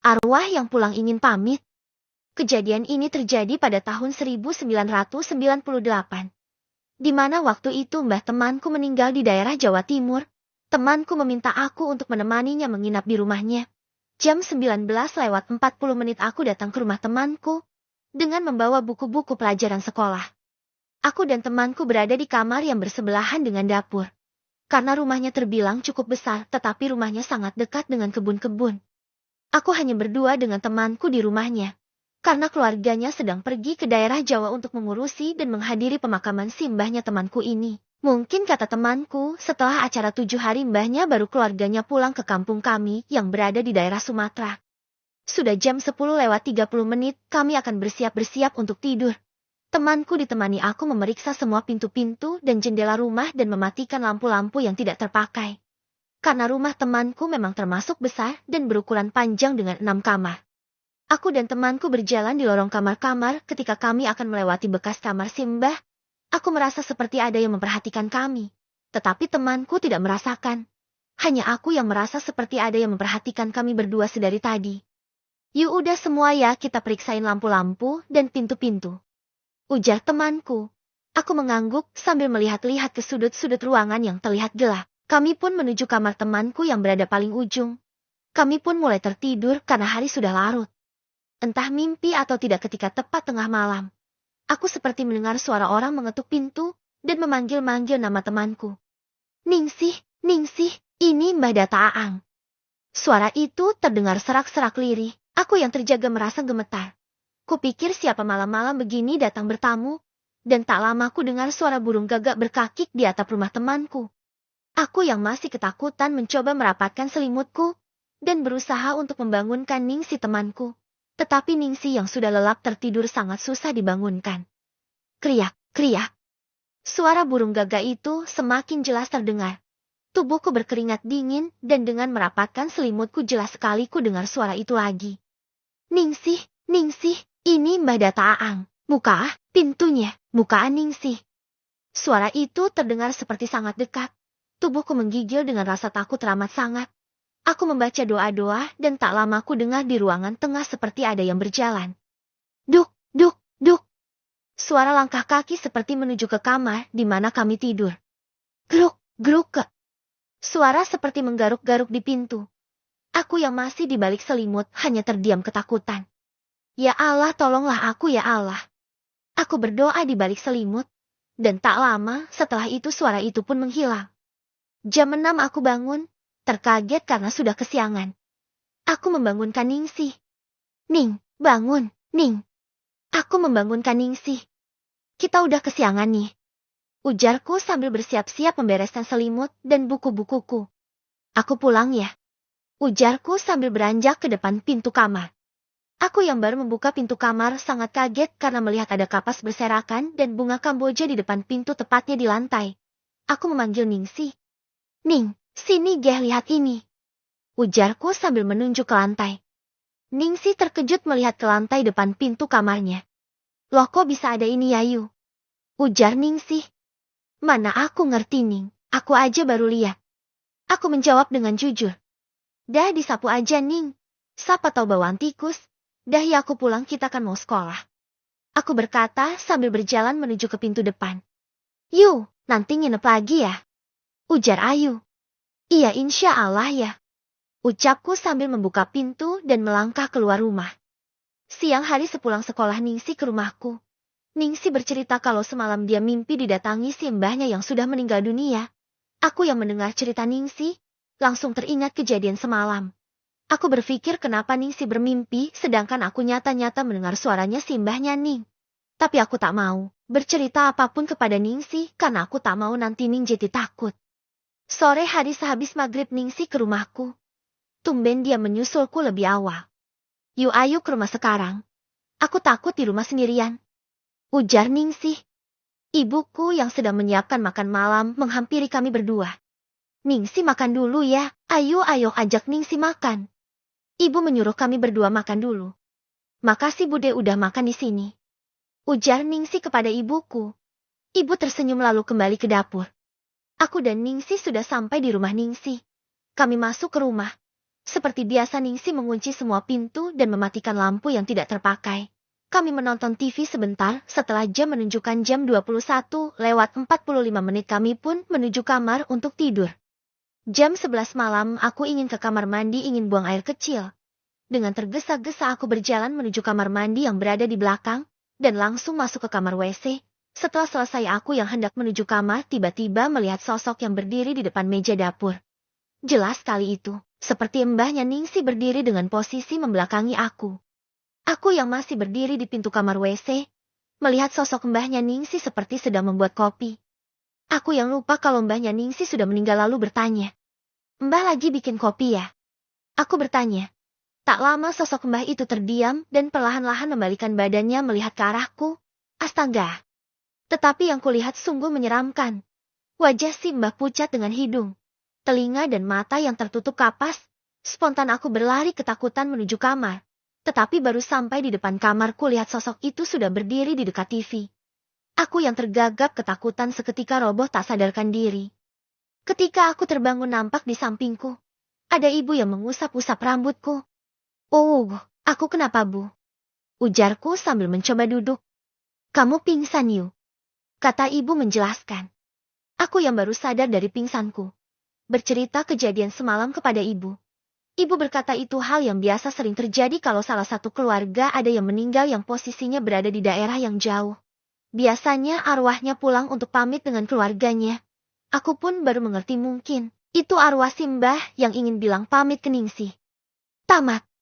Arwah yang pulang ingin pamit. Kejadian ini terjadi pada tahun 1998. Di mana waktu itu mbah temanku meninggal di daerah Jawa Timur. Temanku meminta aku untuk menemaninya menginap di rumahnya. Jam 19:40 aku datang ke rumah temanku dengan membawa buku-buku pelajaran sekolah. Aku dan temanku berada di kamar yang bersebelahan dengan dapur. Karena rumahnya terbilang cukup besar, tetapi rumahnya sangat dekat dengan kebun-kebun. Aku hanya berdua dengan temanku di rumahnya. Karena keluarganya sedang pergi ke daerah Jawa untuk mengurusi dan menghadiri pemakaman si mbahnya temanku ini. Mungkin kata temanku, setelah acara 7 hari mbahnya baru keluarganya pulang ke kampung kami yang berada di daerah Sumatera. Sudah jam 10:30 kami akan bersiap-bersiap untuk tidur. Temanku ditemani aku memeriksa semua pintu-pintu dan jendela rumah dan mematikan lampu-lampu yang tidak terpakai. Karena rumah temanku memang termasuk besar dan berukuran panjang dengan 6 kamar. Aku dan temanku berjalan di lorong kamar-kamar ketika kami akan melewati bekas kamar si mbah. Aku merasa seperti ada yang memperhatikan kami. Tetapi temanku tidak merasakan. Hanya aku yang merasa seperti ada yang memperhatikan kami berdua sedari tadi. Yuk udah semua ya, kita periksain lampu-lampu dan pintu-pintu, ujar temanku. Aku mengangguk sambil melihat-lihat ke sudut-sudut ruangan yang terlihat gelap. Kami pun menuju kamar temanku yang berada paling ujung. Kami pun mulai tertidur karena hari sudah larut. Entah mimpi atau tidak, ketika tepat tengah malam, aku seperti mendengar suara orang mengetuk pintu dan memanggil-manggil nama temanku. Ningsih, Ningsih, ini Mbah Data Aang. Suara itu terdengar serak-serak lirih. Aku yang terjaga merasa gemetar. Kupikir siapa malam-malam begini datang bertamu, dan tak lama ku dengar suara burung gagak berkakik di atap rumah temanku. Aku yang masih ketakutan mencoba merapatkan selimutku dan berusaha untuk membangunkan Ningsih temanku. Tetapi Ningsih yang sudah lelap tertidur sangat susah dibangunkan. Kriak, kriak. Suara burung gagak itu semakin jelas terdengar. Tubuhku berkeringat dingin dan dengan merapatkan selimutku jelas sekali ku dengar suara itu lagi. Ningsih, Ningsih, ini Mbah Data Aang. Buka pintunya, bukaan Ningsih. Suara itu terdengar seperti sangat dekat. Tubuhku menggigil dengan rasa takut teramat sangat. Aku membaca doa-doa dan tak lama ku dengar di ruangan tengah seperti ada yang berjalan. Duk, duk, duk. Suara langkah kaki seperti menuju ke kamar di mana kami tidur. Gruk, gruk ke. Suara seperti menggaruk-garuk di pintu. Aku yang masih di balik selimut hanya terdiam ketakutan. Ya Allah, tolonglah aku ya Allah. Aku berdoa di balik selimut. Dan tak lama setelah itu suara itu pun menghilang. Jam 6 aku bangun. Terkaget karena sudah kesiangan. Aku membangunkan Ningsih. Ning, bangun, Ning. Aku membangunkan Ningsih. Kita udah kesiangan nih, ujarku sambil bersiap-siap membereskan selimut dan buku-bukuku. Aku pulang ya, ujarku sambil beranjak ke depan pintu kamar. Aku yang baru membuka pintu kamar sangat kaget karena melihat ada kapas berserakan dan bunga kamboja di depan pintu, tepatnya di lantai. Aku memanggil Ningsih. Ning, sini geh, lihat ini, ujarku sambil menunjuk ke lantai. Ningsih terkejut melihat ke lantai depan pintu kamarnya. Loh, kok bisa ada ini Yayu? Ujar Ningsih. Mana aku ngerti Ning, aku aja baru lihat. Aku menjawab dengan jujur. Dah disapu aja Ning, siapa tahu bawaan tikus. Dah ya, aku pulang, kita kan mau sekolah. Aku berkata sambil berjalan menuju ke pintu depan. Yu, nanti nginep lagi ya, ujar Ayu. Iya, insya Allah ya, ucapku sambil membuka pintu dan melangkah keluar rumah. Siang hari sepulang sekolah Ningsih ke rumahku. Ningsih bercerita kalau semalam dia mimpi didatangi si mbahnya yang sudah meninggal dunia. Aku yang mendengar cerita Ningsih langsung teringat kejadian semalam. Aku berpikir kenapa Ningsih bermimpi sedangkan aku nyata-nyata mendengar suaranya si mbahnya Ning. Tapi aku tak mau bercerita apapun kepada Ningsih karena aku tak mau nanti Ning jadi takut. Sore hari sehabis maghrib Ningsih ke rumahku. Tumben dia menyusulku lebih awal. Yuk ayo ke rumah sekarang. Aku takut di rumah sendirian, ujar Ningsih. Ibuku yang sedang menyiapkan makan malam menghampiri kami berdua. Ningsih makan dulu ya, ayo ajak Ningsih makan. Ibu menyuruh kami berdua makan dulu. Makasih Bude udah makan di sini, ujar Ningsih kepada ibuku. Ibu tersenyum lalu kembali ke dapur. Aku dan Ningsih sudah sampai di rumah Ningsih. Kami masuk ke rumah. Seperti biasa Ningsih mengunci semua pintu dan mematikan lampu yang tidak terpakai. Kami menonton TV sebentar, setelah jam menunjukkan jam 21:45 kami pun menuju kamar untuk tidur. Jam 11 malam aku ingin ke kamar mandi ingin buang air kecil. Dengan tergesa-gesa aku berjalan menuju kamar mandi yang berada di belakang, dan langsung masuk ke kamar WC. Setelah selesai aku yang hendak menuju kamar tiba-tiba melihat sosok yang berdiri di depan meja dapur. Jelas kali itu, seperti mbahnya Ningsih berdiri dengan posisi membelakangi aku. Aku yang masih berdiri di pintu kamar WC, melihat sosok mbahnya Ningsih seperti sedang membuat kopi. Aku yang lupa kalau mbahnya Ningsih sudah meninggal lalu bertanya. Mbah lagi bikin kopi ya? Aku bertanya. Tak lama sosok mbah itu terdiam dan perlahan-lahan membalikan badannya melihat ke arahku. Astaga! Tetapi yang kulihat sungguh menyeramkan. Wajah si mbah pucat dengan hidung, telinga dan mata yang tertutup kapas. Spontan aku berlari ketakutan menuju kamar. Tetapi baru sampai di depan kamarku lihat sosok itu sudah berdiri di dekat TV. Aku yang tergagap ketakutan seketika roboh tak sadarkan diri. Ketika aku terbangun nampak di sampingku, ada ibu yang mengusap-usap rambutku. Oh, aku kenapa bu? Ujarku sambil mencoba duduk. Kamu pingsan Yu, kata ibu menjelaskan. Aku yang baru sadar dari pingsanku, bercerita kejadian semalam kepada ibu. Ibu berkata itu hal yang biasa sering terjadi kalau salah satu keluarga ada yang meninggal yang posisinya berada di daerah yang jauh. Biasanya arwahnya pulang untuk pamit dengan keluarganya. Aku pun baru mengerti mungkin itu arwah si mbah yang ingin bilang pamit ke Ningsih. Tamat.